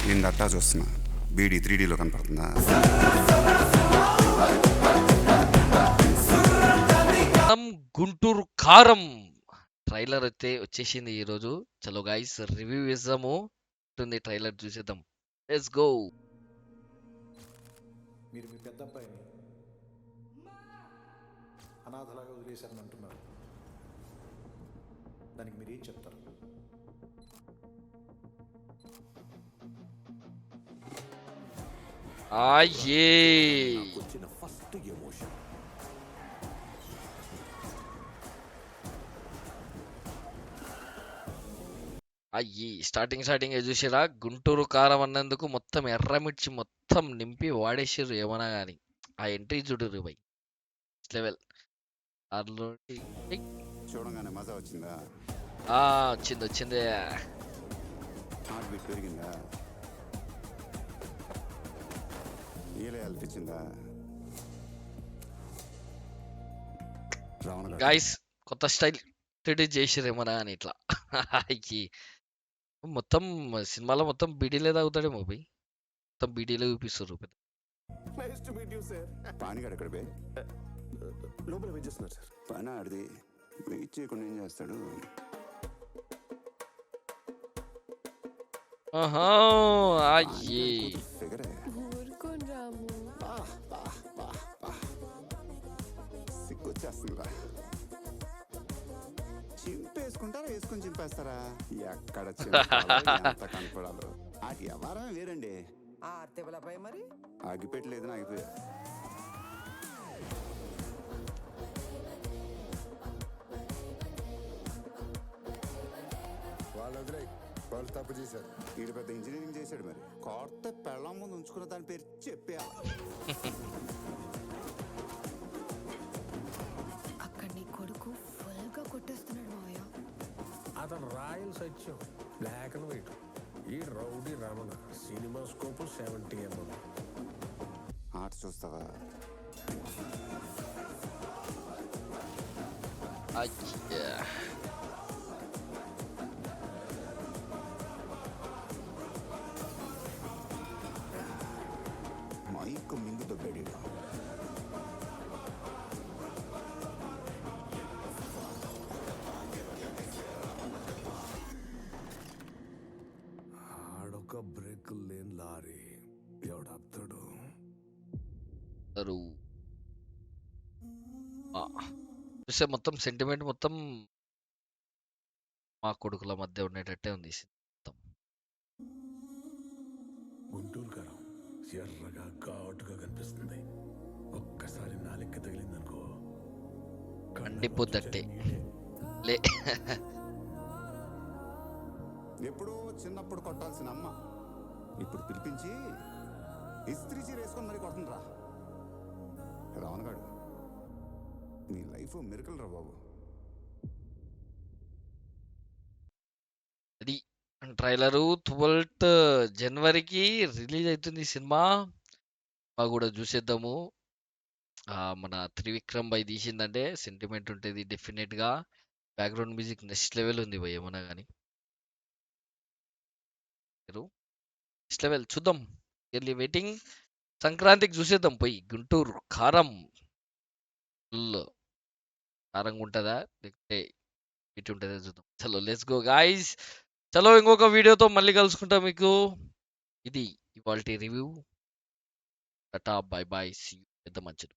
నేను దట్టా చూస్తున్నా. బీడీ 3Dలో కనపడుతుందా? గుంటూరు కారం ట్రైలర్ అయితే వచ్చేసింది ఈరోజు. చలో గైస్ రివ్యూ ఇద్దాము. ట్రైలర్ చూసేద్దాం. Let's go. మీరు మీ పెద్ద అబ్బాయిని అనాథలాగా వదిలేశారని అంటున్నారు. దానికి మీరు ఏం చెప్తారు? వచ్చిన ఫస్ట్ ఎమోషన్ స్టార్టింగ్ చూసిరా, గుంటూరు కారం అన్నందుకు మొత్తం ఎర్రమిర్చి మొత్తం నింపి వాడేసారు ఏమన్నా గాని. ఆ ఎంట్రీ చూడరు బై లెవెల్. చూడంగానే మజా వచ్చిందా? వచ్చింది. హార్ట్ బీట్ పెరిగిందా? ఏలే అనిపించిందా? గైస్ కొత్త స్టైల్ ఇంట్రడ్యూస్ చేసిరు ఏమన్నా అని ఇట్లా. మొత్తం సినిమాలో మొత్తం బీడీలే తాగుతాడేమో బై. మొత్తం బీడీలే చూపిస్తారు. Nice to meet you sir. పానిగాడు ఎక్కడ బే? లోపల వెయిట్ చేస్తున్నారు సార్. పని ఆడిది వెయిట్ చేయకుండా ఏం చేస్తాడు? ఫిగరే సిగ్గొచ్చేస్తుందా? చింపేసుకుంటారా వేసుకొని చింపేస్తారా? ఎక్కడ ఎంత కనపడాలో ఆ వ్యవహారమే వేరండి. మరి ఆగిపెట్టలేదు ఆగిపోయా. వాళ్ళు తప్పు చేశారు. వీడు పెద్ద ఇంజనీరింగ్ చేశాడు. మరి కొత్త పెళ్ళం ముందు ఉంచుకున్న దాని పేరు చెప్పేయాలి. అక్కడ నీ కొడుకు ఫుల్ గా కొట్టేస్తున్నాడు మావయ్య. అతను royal Satyam black and white. ఈ rowdy Ramana cinema scope 70mm. ఆట చూస్తావా? మైక్ మింగు దొబ్బాడు. ఆడొక బ్రేక్ లేని లారీ ఎవడాపుతాడు? చూస్తే మొత్తం సెంటిమెంట్ మొత్తం మా కొడుకుల మధ్య ఉండేటట్టే ఉంది. గుంటూరు కారం ఎర్రగా ఘాటుగా కనిపిస్తుంది. ఒక్కసారి నాలిక తగిలిందనుకో కండిపోద్దట్టే లే. ఎప్పుడో చిన్నప్పుడు కొట్టాల్సిన అమ్మ ఇప్పుడు పిలిపించి ఇస్త్రీ చీర వేసుకొని మరి కొడుతుండ్రా. రావణగాడు నీ లైఫ్ మిరకల్ రా బాబు. ట్రైలరు 12th జనవరికి రిలీజ్ అవుతుంది సినిమా. కూడా చూసేద్దాము. మన త్రివిక్రమ్ బై తీసిందంటే సెంటిమెంట్ ఉంటుంది డెఫినెట్ గా. బ్యాక్గ్రౌండ్ మ్యూజిక్ నెక్స్ట్ లెవెల్ ఉంది బై ఏమన్నా కానీ. నెక్స్ట్ లెవెల్ చూద్దాం. Early waiting. సంక్రాంతికి చూసేద్దాం పోయి. గుంటూరు కారం ఫుల్ కారంగా ఉంటుందా లేకపోతే ఇటు ఉంటుందా చూద్దాం. చలో లెట్స్ గో గాయ్స్. చలో ఇంకొక వీడియోతో మళ్ళీ కలుసుకుంటా మీకు. ఇది ఇవాల్టి review. Tata bye bye. See you. పెద్ద మంచిది.